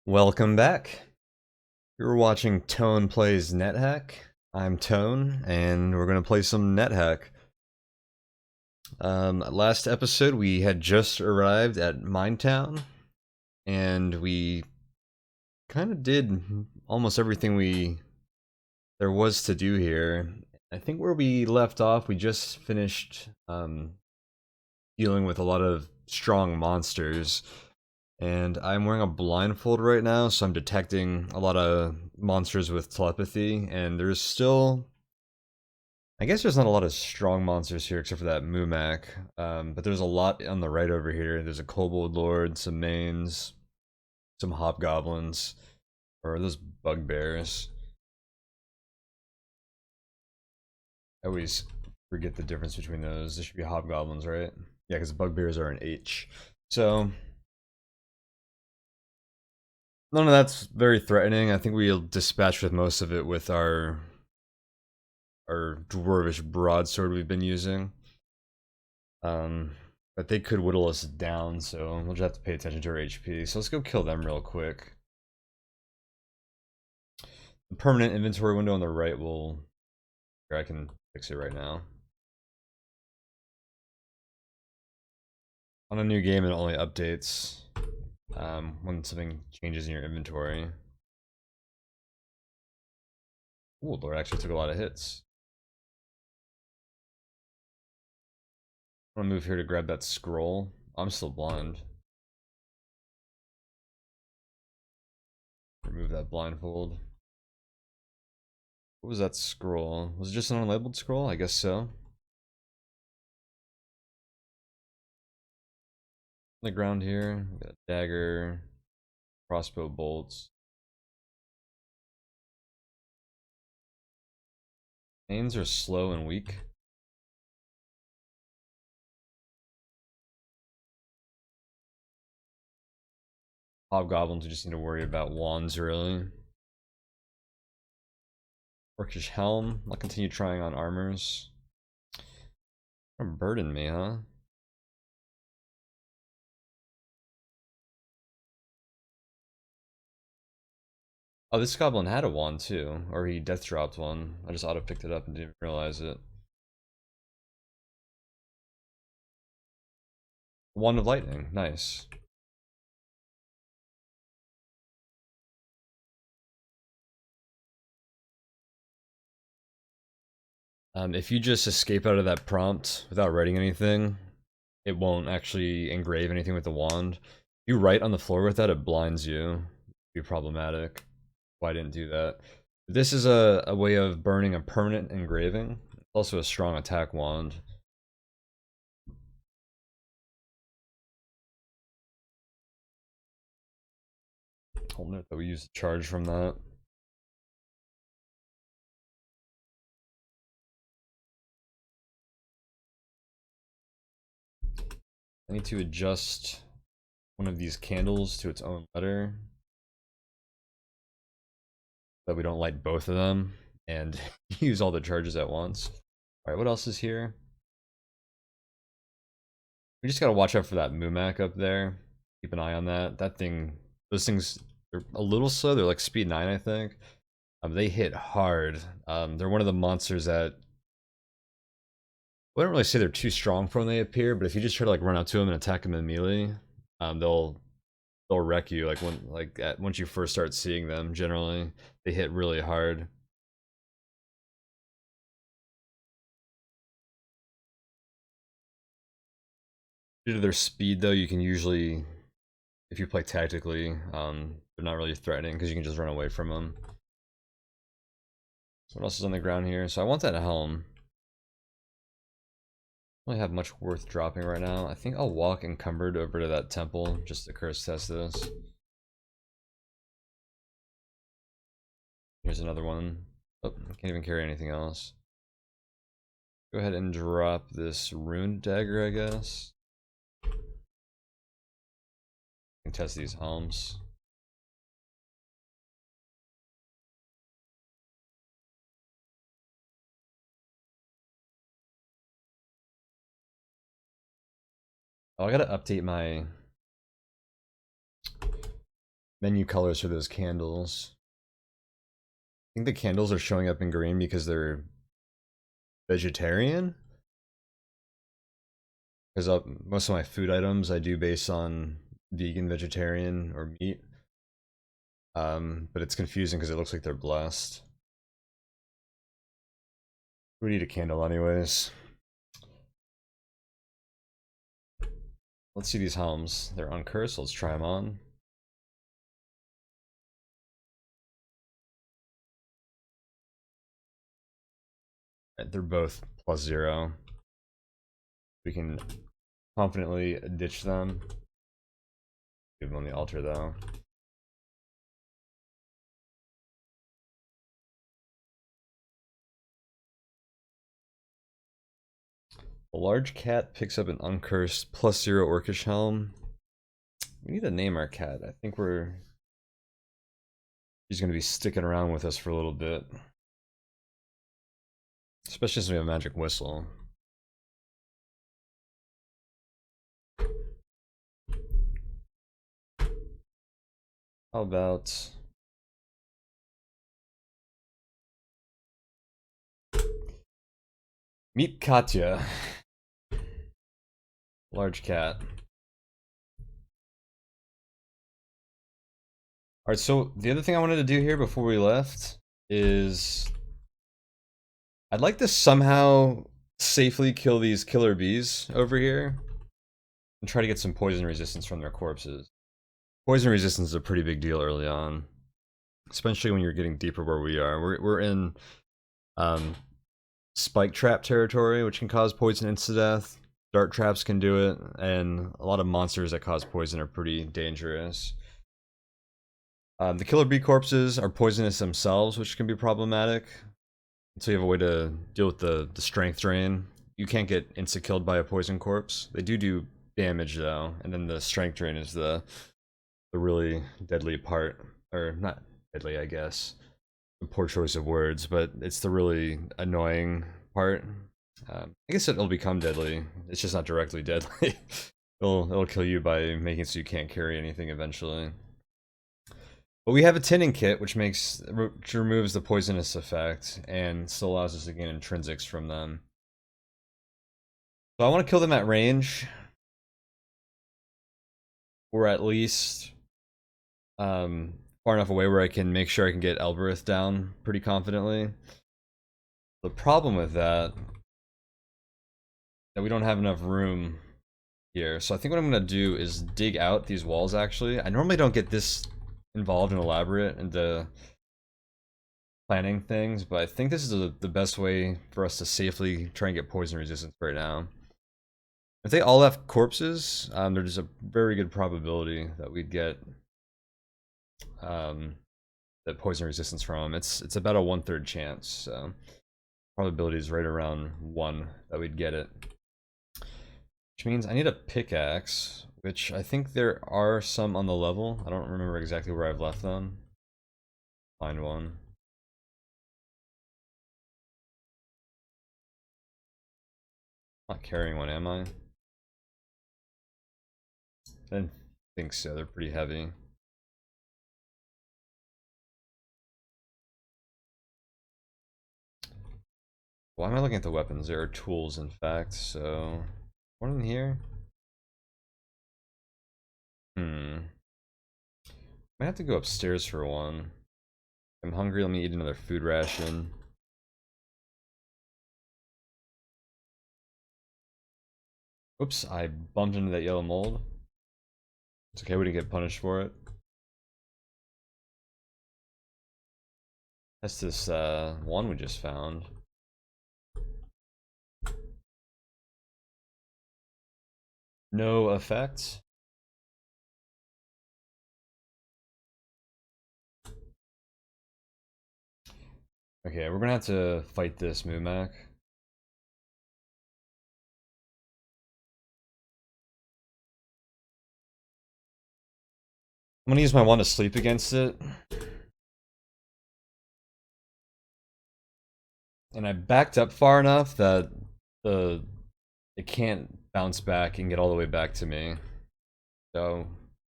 Welcome back. You're watching Tone Plays NetHack. I'm Tone, and we're going to play some NetHack. Last episode, we had just arrived at minetown, and we kind of did almost everything there was to do here. I think where we left off, we just finished dealing with a lot of strong monsters. And I'm wearing a blindfold right now, so I'm detecting a lot of monsters with telepathy, and there's still... I guess there's not a lot of strong monsters here except for that Mumak, but there's a lot on the right over here. There's a Kobold Lord, some Mains, some Hobgoblins, or those Bugbears. I always forget the difference between those. There should be Hobgoblins, right? Yeah, because Bugbears are an H. So... none of that's very threatening. I think we'll dispatch with most of it with our dwarvish broadsword we've been using. But they could whittle us down, so we'll just have to pay attention to our HP. So let's go kill them real quick. The permanent inventory window on the right will... here, I can fix it right now. On a new game, it only updates when something changes in your inventory. Ooh, Lord actually took a lot of hits. I'm gonna move here to grab that scroll. I'm still blind. Remove that blindfold. What was that scroll? Was it just an unlabeled scroll? I guess so. On the ground here, we got a dagger, crossbow bolts. Mains are slow and weak. Hobgoblins, we just need to worry about wands, really. Orcish helm. I'll continue trying on armors. Don't burden me, huh? Oh, this goblin had a wand too, or he death dropped one. I just auto picked it up and didn't realize it. Wand of lightning, nice. If you just escape out of that prompt without writing anything, it won't actually engrave anything with the wand. If you write on the floor with that, it blinds you. It'd be problematic. Why didn't do that? This is a way of burning a permanent engraving. It's also a strong attack wand. I'll note that we use the charge from that. I need to adjust one of these candles to its own letter, so that we don't light both of them and use all the charges at once. Alright, what else is here? We just gotta watch out for that Mumak up there. Keep an eye on that. That thing, those things, they're a little slow. They're like speed 9, I think. They hit hard. They're one of the monsters that... I wouldn't really say they're too strong for when they appear, but if you just try to like run up to them and attack them in melee, they'll wreck you. Like once you first start seeing them, generally they hit really hard. Due to their speed, though, you can usually, if you play tactically, they're not really threatening because you can just run away from them. What else is on the ground here? So I want that helm. I don't really have much worth dropping right now. I think I'll walk encumbered over to that temple just to curse test this. Here's another one. Oh, I can't even carry anything else. Go ahead and drop this rune dagger, I guess. Can test these helms. Oh, I gotta update my menu colors for those candles. I think the candles are showing up in green because they're vegetarian. Because most of my food items I do based on vegan, vegetarian, or meat. But it's confusing because it looks like they're blessed. We need a candle anyways. Let's see these helms. They're uncursed. Let's try them on. They're both +0. We can confidently ditch them. Leave them on the altar though. A large cat picks up an uncursed +0 orcish helm. We need to name our cat. I think he's going to be sticking around with us for a little bit. Especially since we have a magic whistle. How about meet Katya. Large cat. Alright, so the other thing I wanted to do here before we left is I'd like to somehow safely kill these killer bees over here and try to get some poison resistance from their corpses. Poison resistance is a pretty big deal early on, especially when you're getting deeper where we are. We're in spike trap territory, which can cause poison insta-death. Dart traps can do it, and a lot of monsters that cause poison are pretty dangerous. The killer bee corpses are poisonous themselves, which can be problematic. So you have a way to deal with the strength drain. You can't get insta-killed by a poison corpse. They do damage though, and then the strength drain is the really deadly part. Or not deadly, I guess. A poor choice of words, but it's the really annoying part. I guess it'll become deadly. It's just not directly deadly. It'll kill you by making it so you can't carry anything eventually. But we have a tinning kit, which removes the poisonous effect and still allows us to gain intrinsics from them. So I want to kill them at range, or at least far enough away where I can make sure I can get Elbereth down pretty confidently. The problem with that we don't have enough room here. So I think what I'm going to do is dig out these walls actually. I normally don't get this involved and elaborate into planning things, but I think this is the best way for us to safely try and get poison resistance right now. If they all have corpses, there's a very good probability that we'd get that poison resistance from them. It's about a 1/3 chance, so probability is right around 1 that we'd get it. Which means I need a pickaxe, which I think there are some on the level. I don't remember exactly where I've left them. Find one. Not carrying one, am I? I didn't think so. They're pretty heavy. Why am I looking at the weapons? There are tools, in fact, so... One in here? Might have to go upstairs for one. I'm hungry, let me eat another food ration. Oops, I bumped into that yellow mold. It's okay, we didn't get punished for it. That's this one we just found. No effect. Okay, we're gonna have to fight this Mumak. I'm gonna use my wand to sleep against it. And I backed up far enough that it can't bounce back and get all the way back to me. So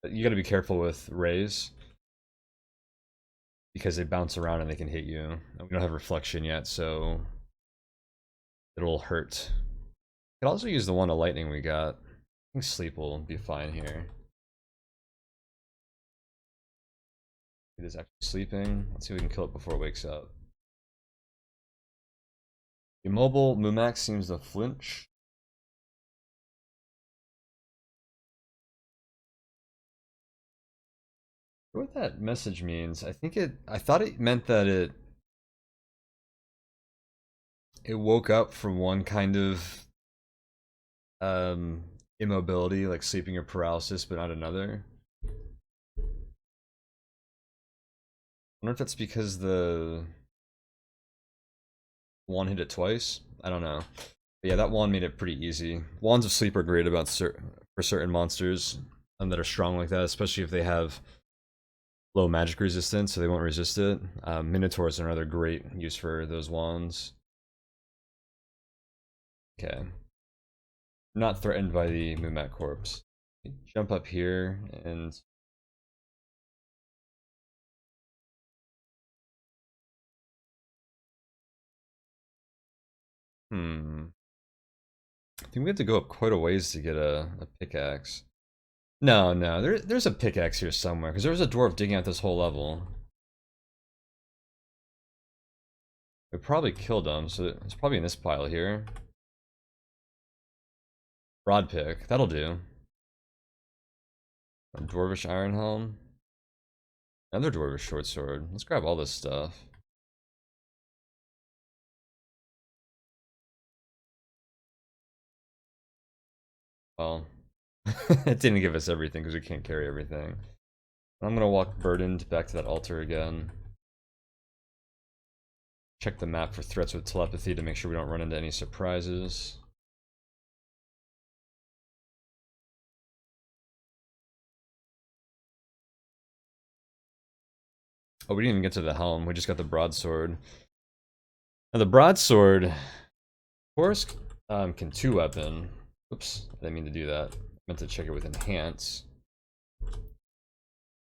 you gotta be careful with rays. because they bounce around and they can hit you. And we don't have reflection yet, so it'll hurt. Could also use the one of lightning we got. I think sleep will be fine here. It is actually sleeping. Let's see if we can kill it before it wakes up. Immobile Mumak seems to flinch. What that message means? I thought it meant that it woke up from one kind of immobility, like sleeping or paralysis, but not another. I wonder if that's because the one hit it twice. I don't know. But yeah, that one made it pretty easy. Wands of sleep are great about for certain monsters that are strong like that, especially if they have low magic resistance, so they won't resist it. Minotaurs are another great use for those wands. Okay. Not threatened by the Mumak corpse. Jump up here and I think we have to go up quite a ways to get a pickaxe. No, there's a pickaxe here somewhere, because there was a dwarf digging out this whole level. We probably killed him, so it's probably in this pile here. Broad pick, that'll do. A dwarvish iron helm. Another dwarvish short sword. Let's grab all this stuff. Well, it didn't give us everything because we can't carry everything. I'm gonna walk burdened back to that altar again. Check the map for threats with telepathy to make sure we don't run into any surprises. Oh, we didn't even get to the helm. We just got the broadsword. Now the broadsword, of course, can two-weapon. Oops, I didn't mean to do that. I meant to check it with enhance.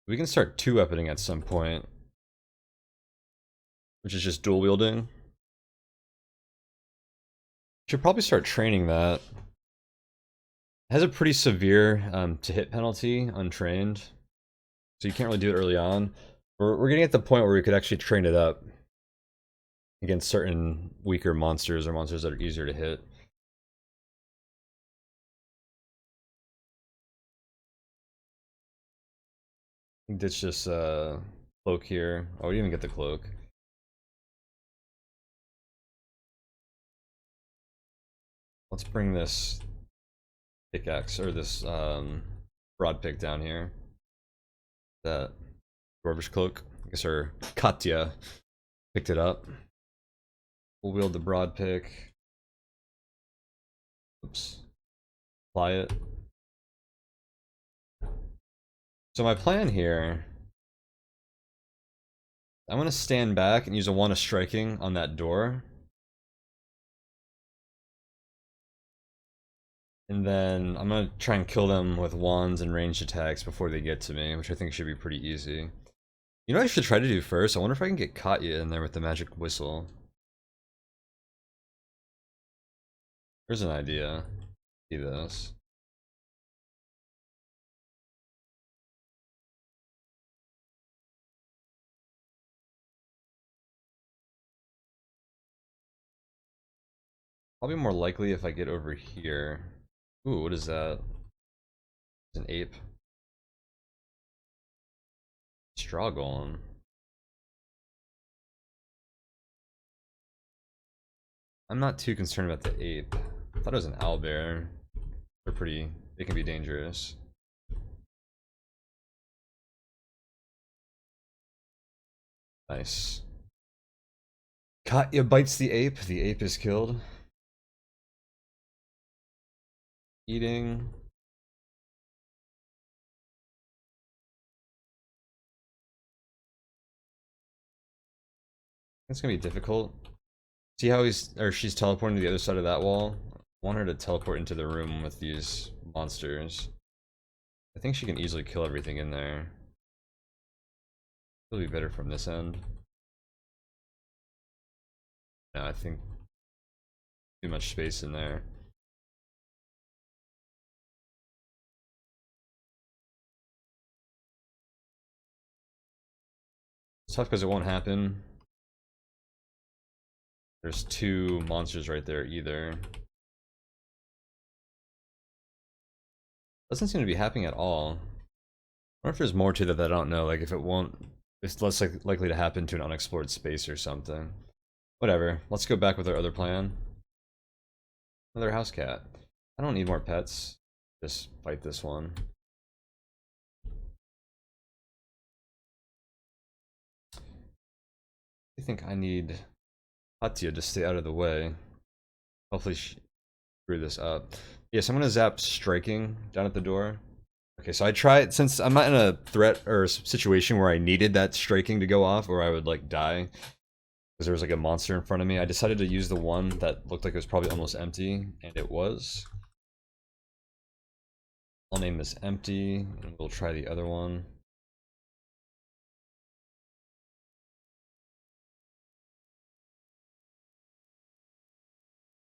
We can start two-weaponing at some point, which is just dual wielding. Should probably start training that. It has a pretty severe to hit penalty, untrained, so you can't really do it early on. We're getting at the point where we could actually train it up against certain weaker monsters or monsters that are easier to hit. Ditch this cloak here. Oh, we didn't even get the cloak. Let's bring this pickaxe, or this broad pick down here. That dwarvish cloak. I guess our Katya picked it up. We'll wield the broad pick. Oops. Apply it. So my plan here, I'm gonna stand back and use a one of striking on that door. And then I'm gonna try and kill them with wands and ranged attacks before they get to me, which I think should be pretty easy. You know what I should try to do first? I wonder if I can get Katya in there with the magic whistle. Here's an idea. See this. Probably more likely if I get over here. Ooh, what is that? It's an ape. Straw golem. I'm not too concerned about the ape. I thought it was an owlbear. They can be dangerous. Nice. Katya bites the ape is killed. Eating. It's gonna be difficult. See how she's teleporting to the other side of that wall? I want her to teleport into the room with these monsters. I think she can easily kill everything in there. It'll be better from this end. No, I think too much space in there. It's tough because it won't happen. There's two monsters right there either. Doesn't seem to be happening at all. I wonder if there's more to that I don't know, like if it won't, it's less likely to happen to an unexplored space or something. Whatever, let's go back with our other plan. Another house cat. I don't need more pets. Just fight this one. I think I need Hatya to stay out of the way. Hopefully screw this up. Yes, I'm gonna zap striking down at the door. Okay, so I tried, since I'm not in a threat or situation where I needed that striking to go off or I would like die because there was like a monster in front of me, I decided to use the one that looked like it was probably almost empty, and it was. I'll name this empty, and we'll try the other one.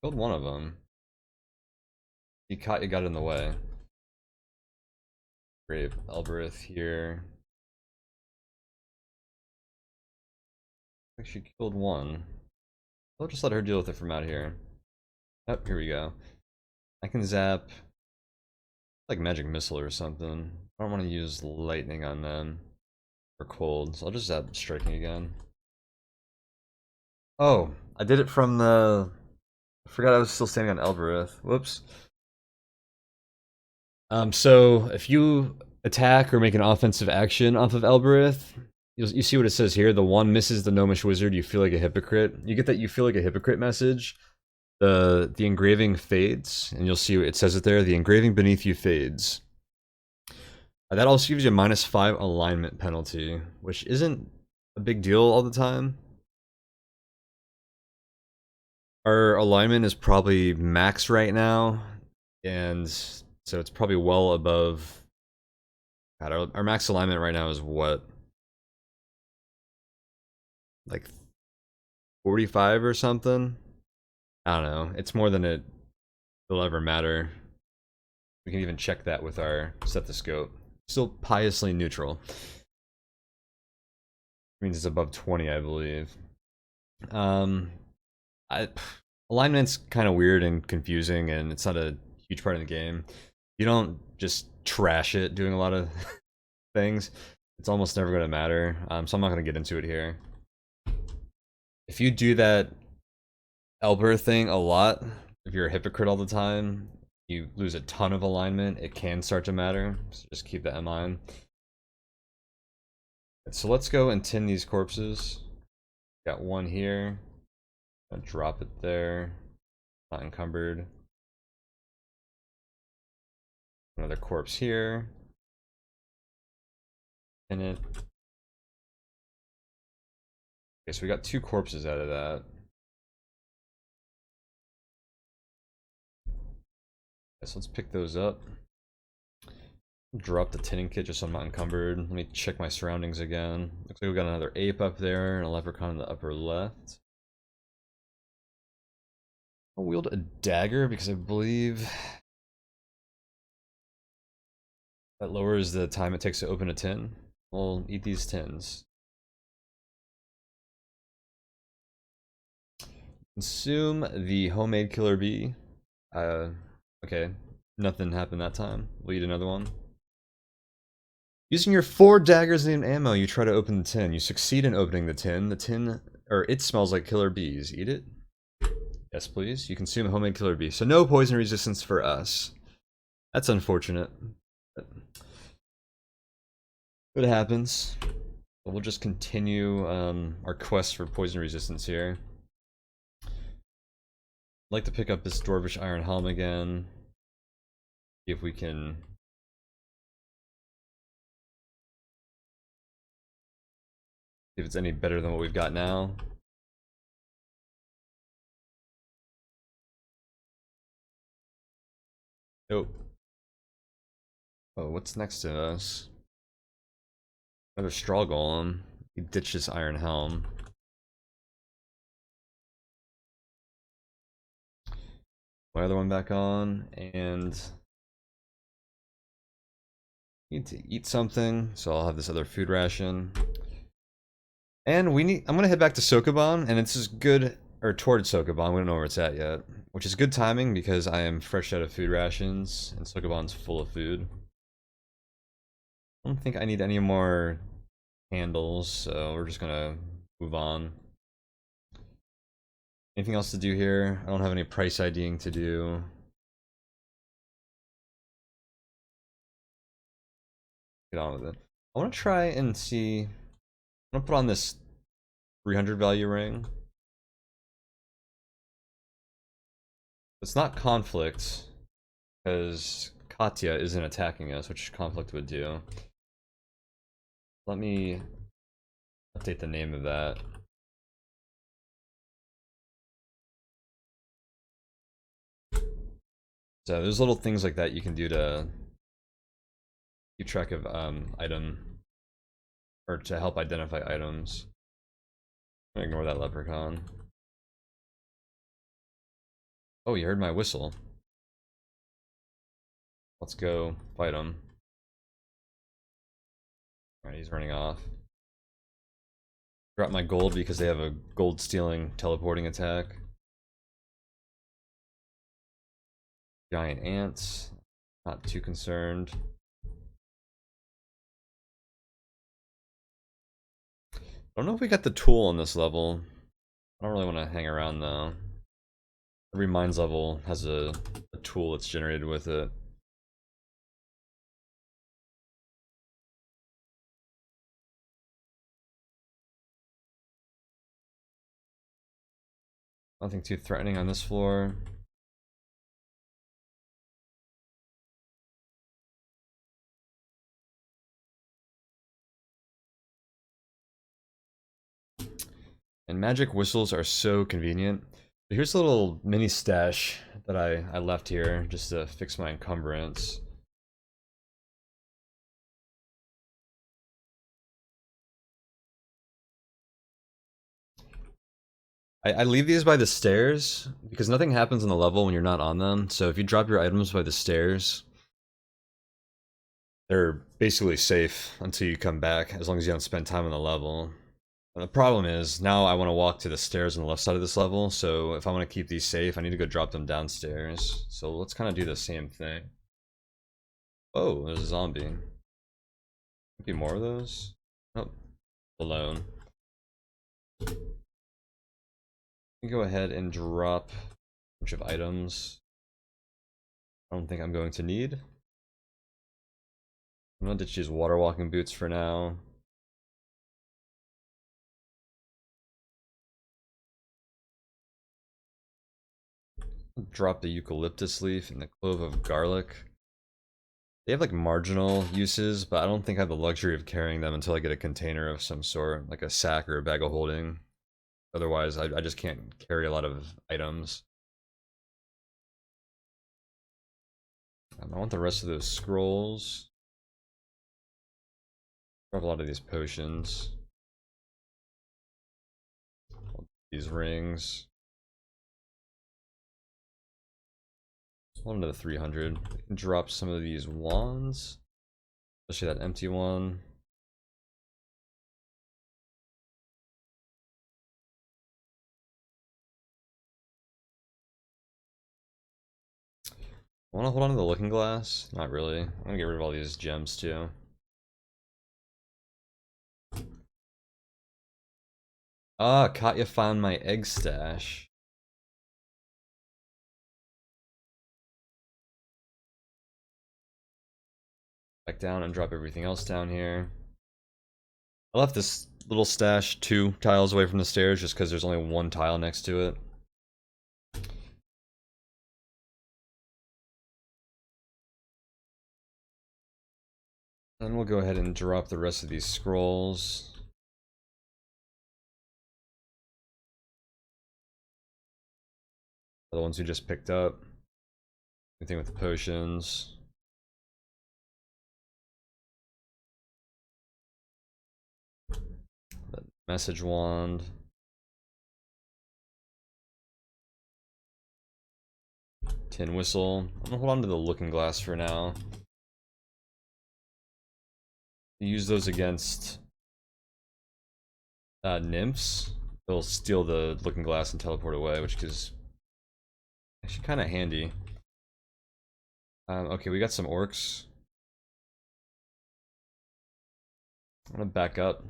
Killed one of them. You got in the way. Grave Elbereth here. She killed one. I'll just let her deal with it from out here. Oh, here we go. I can zap like magic missile or something. I don't want to use lightning on them or cold, so I'll just zap striking again. Oh, I did it from the. I forgot I was still standing on Elbereth. Whoops. So if you attack or make an offensive action off of Elbereth, you see what it says here. The one misses the gnomish wizard. You feel like a hypocrite. You get that you feel like a hypocrite message. The engraving fades, and you'll see it says it there. The engraving beneath you fades. That also gives you a -5 alignment penalty, which isn't a big deal all the time. Our alignment is probably max right now, and so it's probably well above. God, our max alignment right now is what? Like 45 or something? I don't know. It's more than it'll ever matter. We can even check that with our stethoscope. Still piously neutral. Means it's above 20, I believe. Alignment's kind of weird and confusing, and it's not a huge part of the game. You don't just trash it doing a lot of things. It's almost never going to matter, so I'm not going to get into it here. If you do that Elber thing a lot, if you're a hypocrite all the time, you lose a ton of alignment, it can start to matter, so just keep that in mind. So let's go and tin these corpses. Got one here. I'll drop it there. Not encumbered. Another corpse here. Tin it. Okay, so we got 2 corpses out of that. So let's pick those up. Drop the tinning kit just so I'm not encumbered. Let me check my surroundings again. Looks like we got another ape up there and a leprechaun in the upper left. I'll wield a dagger because I believe that lowers the time it takes to open a tin. We'll eat these tins. Consume the homemade killer bee. Okay, nothing happened that time. We'll eat another one. Using your 4 daggers and ammo, you try to open the tin. You succeed in opening the tin. The tin, or it smells like killer bees. Eat it. Yes, please. You consume a homemade killer bee. So no poison resistance for us. That's unfortunate. But it happens. But we'll just continue our quest for poison resistance here. I'd like to pick up this dwarvish iron helm again. See if we can. See if it's any better than what we've got now. Nope. Oh, what's next to us? Another straw golem. He ditched his iron helm. My other one back on, and need to eat something, so I'll have this other food ration. And I'm gonna head back to Sokoban, and it's just good, or towards Sokoban, we don't know where it's at yet. Which is good timing because I am fresh out of food rations, and Sokoban's full of food. I don't think I need any more handles, so we're just gonna move on. Anything else to do here? I don't have any price IDing to do. Get on with it. I want to try and see. I'm gonna put on this 300 value ring. It's not conflict, because Katya isn't attacking us, which conflict would do. Let me update the name of that. So there's little things like that you can do to keep track of item, or to help identify items. I'm gonna ignore that leprechaun. Oh, you heard my whistle. Let's go fight him. Alright, he's running off. Drop my gold because they have a gold stealing teleporting attack. Giant ants. Not too concerned. I don't know if we got the tool on this level. I don't really want to hang around though. Every mines level has a tool that's generated with it. Nothing too threatening on this floor. And magic whistles are so convenient. Here's a little mini stash that I left here just to fix my encumbrance. I leave these by the stairs because nothing happens on the level when you're not on them. So if you drop your items by the stairs, they're basically safe until you come back, as long as you don't spend time on the level. And the problem is, now I want to walk to the stairs on the left side of this level, so if I want to keep these safe, I need to go drop them downstairs. So let's kind of do the same thing. Oh, there's a zombie. Could be more of those? Nope. Alone. Go ahead and drop a bunch of items I don't think I'm going to need. I'm going to choose water walking boots for now. Drop the eucalyptus leaf and the clove of garlic. They have like marginal uses, but I don't think I have the luxury of carrying them until I get a container of some sort, like a sack or a bag of holding. Otherwise, I just can't carry a lot of items. I want the rest of those scrolls. Grab a lot of these potions. These rings. Hold on to the 300. We can drop some of these wands. Especially that empty one. I want to hold on to the looking glass? Not really. I'm gonna get rid of all these gems too. Ah, Katya found my egg stash. Back down and drop everything else down here. I left this little stash 2 tiles away from the stairs just because there's only 1 tile next to it. And we'll go ahead and drop the rest of these scrolls. The ones we just picked up. Anything with the potions. Message wand. Tin whistle. I'm gonna hold on to the looking glass for now. Use those against nymphs. They'll steal the looking glass and teleport away, which is actually kind of handy. Okay, we got some orcs. I'm gonna back up.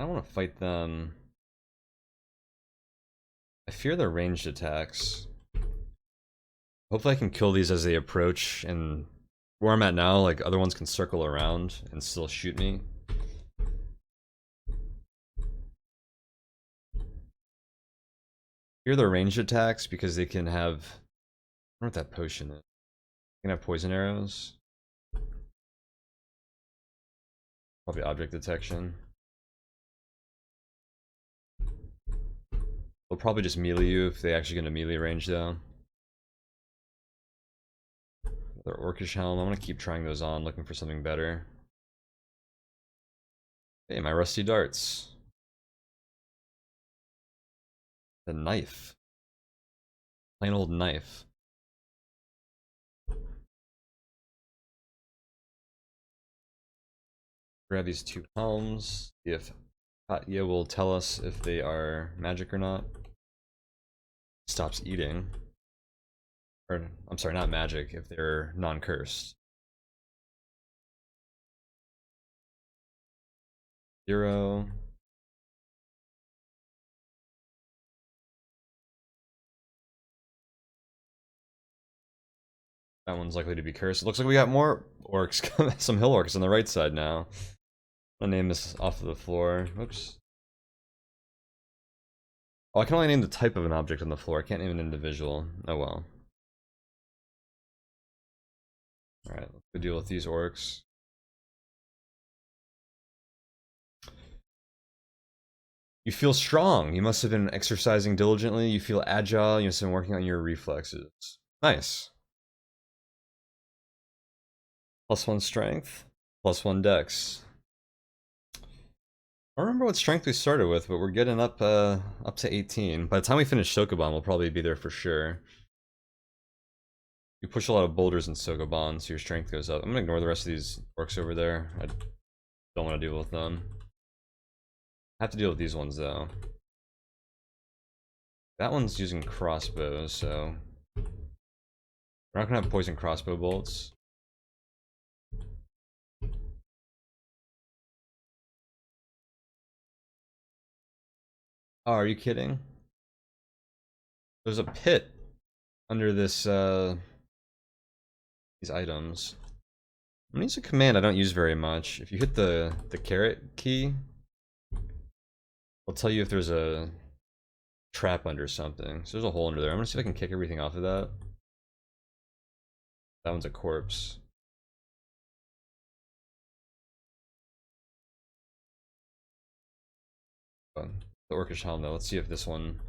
I don't want to fight them. I fear their ranged attacks. Hopefully I can kill these as they approach, and where I'm at now, like, other ones can circle around and still shoot me. Fear their ranged attacks because they can have... I don't know what that potion is. They can have poison arrows. Probably object detection. They'll probably just melee you if they actually get a melee range though. Their orcish helm, I'm gonna keep trying those on, looking for something better. Hey, my rusty darts. The knife. Plain old knife. Grab these two helms, see if Katya will tell us if they are magic or not. Stops eating. Or, I'm sorry, not magic, if they're non-cursed. 0. That one's likely to be cursed. It looks like we got more orcs, some hill orcs on the right side now. I'm gonna name this off of the floor. Oops. Oh, I can only name the type of an object on the floor. I can't name an individual. Oh well. Alright, let's go deal with these orcs. You feel strong. You must have been exercising diligently. You feel agile. You must have been working on your reflexes. Nice. +1 strength, +1 dex. I don't remember what strength we started with, but we're getting up to 18. By the time we finish Sokoban, we'll probably be there for sure. You push a lot of boulders in Sokoban, so your strength goes up. I'm gonna ignore the rest of these orcs over there. I don't want to deal with them. I have to deal with these ones though. That one's using crossbows, so we're not gonna have poison crossbow bolts. Oh, are you kidding? There's a pit under this these items. I'm gonna use a command I don't use very much. If you hit the caret key, it'll tell you if there's a trap under something. So there's a hole under there. I'm gonna see if I can kick everything off of that. That one's a corpse. Oh, the orcish helm though. Let's see if this one...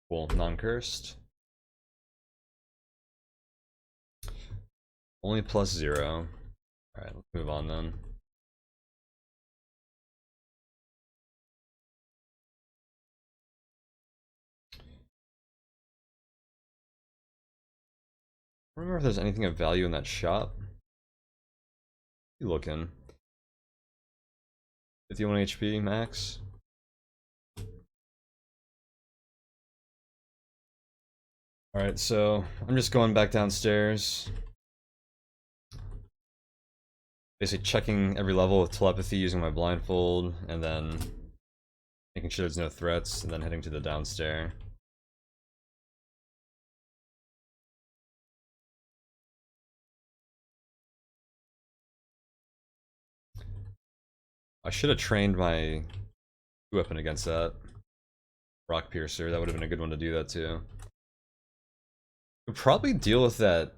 Cool, non-cursed. Only +0. Alright, let's move on then. I don't remember if there's anything of value in that shop. You looking. 51 HP max. Alright, so I'm just going back downstairs. Basically checking every level with telepathy using my blindfold, and then making sure there's no threats, and then heading to the downstairs. I should have trained my weapon against that. Rock Piercer, that would have been a good one to do that too. Could probably deal with that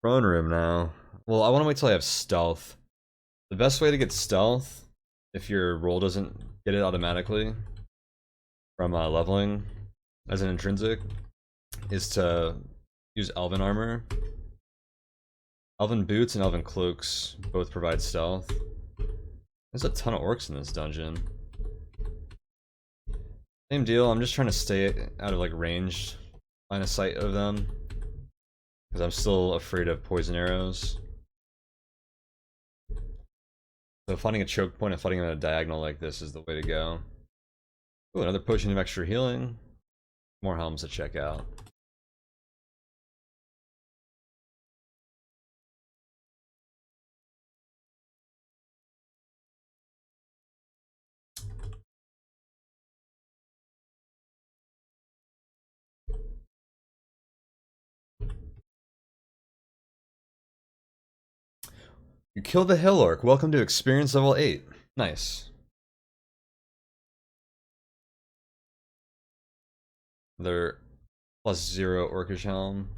throne room now. Well, I want to wait till I have stealth. The best way to get stealth, if your roll doesn't get it automatically from leveling as an intrinsic, is to use elven armor. Elven boots and elven cloaks both provide stealth. There's a ton of orcs in this dungeon. Same deal, I'm just trying to stay out of like ranged line of sight of them. Because I'm still afraid of poison arrows. So finding a choke point and fighting on a diagonal like this is the way to go. Ooh, another potion of extra healing. More helms to check out. You killed the hill orc. Welcome to experience level 8. Nice. Another +0 orcish helm.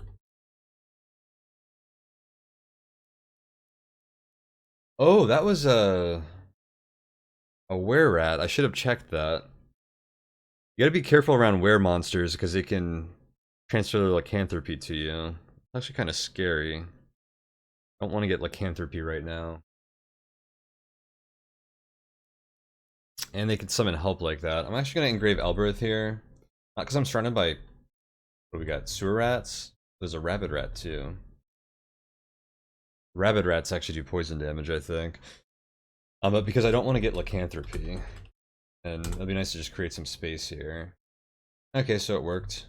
Oh, that was a were rat. I should have checked that. You gotta be careful around were monsters because they can transfer their lycanthropy to you. It's actually kind of scary. I don't want to get lycanthropy right now. And they can summon help like that. I'm actually gonna engrave Elbereth here. Not because I'm surrounded by... What do we got? Sewer rats? There's a rabbit rat too. Rabbit rats actually do poison damage, I think. But because I don't want to get lycanthropy. And it'd be nice to just create some space here. Okay, so it worked.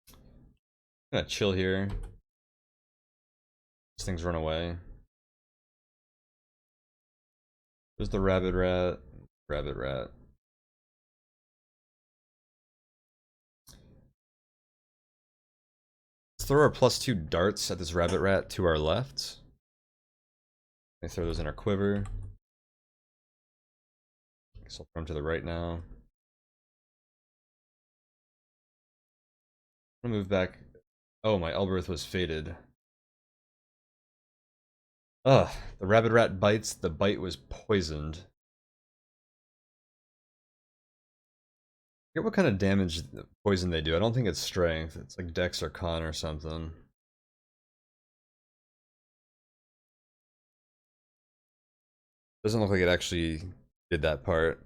I'm gonna chill here. These things run away. There's the rabbit rat. Rabbit rat. Let's throw our +2 darts at this rabbit rat to our left. Let me throw those in our quiver. Guess I'll throw them to the right now. I'm gonna move back. Oh, my Elbereth was faded. Ugh, the rabbit rat bites. The bite was poisoned. I forget what kind of damage poison they do. I don't think it's strength. It's like dex or con or something. Doesn't look like it actually did that part.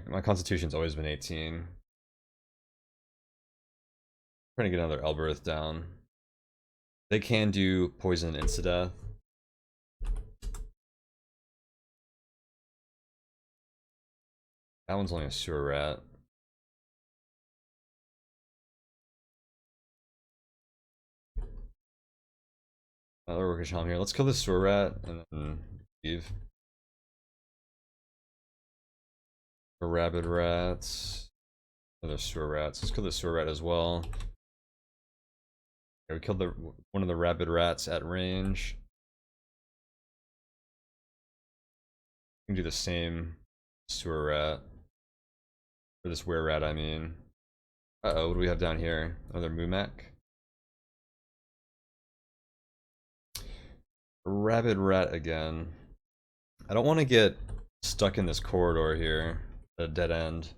My constitution's always been 18. Trying to get another Elbereth down. They can do poison insta-death. That one's only a sewer rat. Another orcish helm here. Let's kill this sewer rat and then leave. The rabbit rats. Another sewer rats. Let's kill the sewer rat as well. Okay, we killed one of the rabbit rats at range. We can do the same sewer rat. Or this were rat, I mean. Uh-oh, what do we have down here? Another Mumak. Rabbit rat again. I don't want to get stuck in this corridor here. At a dead end.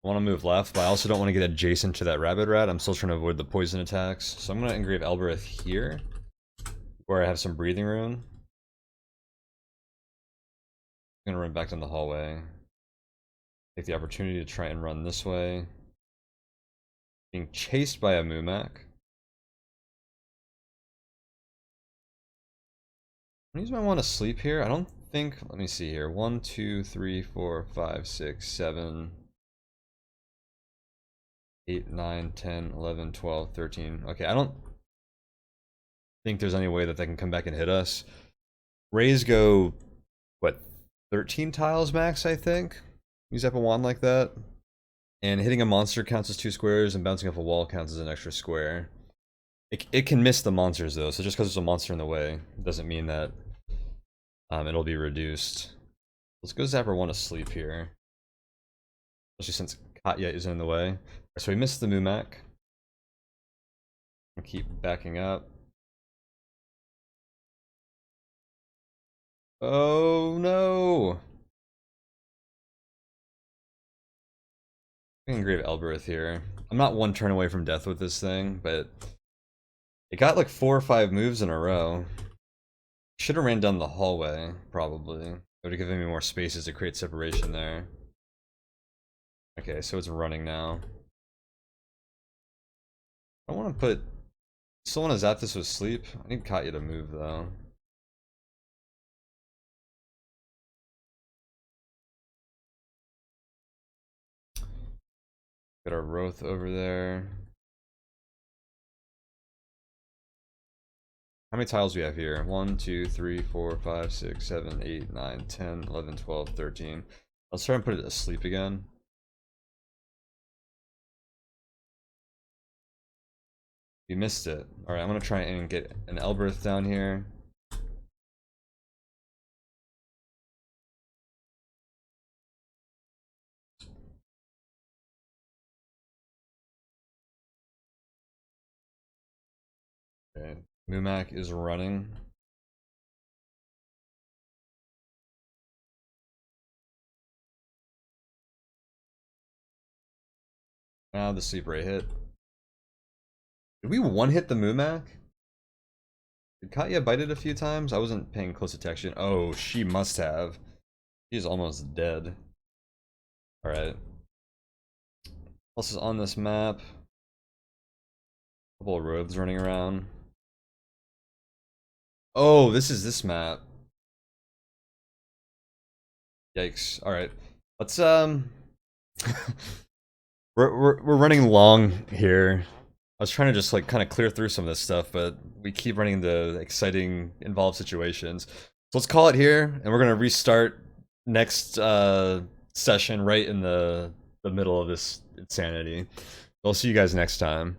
I want to move left, but I also don't want to get adjacent to that rabbit rat. I'm still trying to avoid the poison attacks. So I'm going to engrave Elbereth here, where I have some breathing room. I'm going to run back down the hallway. Take the opportunity to try and run this way. Being chased by a Mumak. How many do I want to sleep here? I don't think... Let me see here. 1, 2, 3, 4, 5, 6, 7... 8, 9, 10, 11, 12, 13. Okay, I don't think there's any way that they can come back and hit us. Rays go, what, 13 tiles max, I think? Use up a wand like that. And hitting a monster counts as 2 squares, and bouncing off a wall counts as an extra square. It can miss the monsters, though, so just because there's a monster in the way doesn't mean that it'll be reduced. Let's go zap our one to sleep here. Especially since Katya is in the way. So we missed the Mumak. I'll keep backing up. Oh no! Engrave Elbereth here. I'm not one turn away from death with this thing, but it got like 4 or 5 moves in a row. Should have ran down the hallway, probably. It would have given me more spaces to create separation there. Okay, so it's running now. I want to put... Still want to zap this with sleep. I need Katya to move, though. Got our Roth over there. How many tiles do we have here? 1, 2, 3, 4, 5, 6, 7, 8, 9, 10, 11, 12, 13. Let's try and put it asleep again. We missed it. Alright, I'm gonna try and get an Elbereth down here. Okay, Mumak is running. Now the sleep ray hit. Did we one-hit the Mumak? Did Katya bite it a few times? I wasn't paying close attention. Oh, she must have. She's almost dead. Alright. What else is on this map? A couple of roads running around. Oh, this is this map. Yikes. Alright. Let's we're running long here. I was trying to just like kind of clear through some of this stuff, but we keep running into exciting involved situations. So let's call it here, and we're gonna restart next session right in the middle of this insanity. I'll see you guys next time.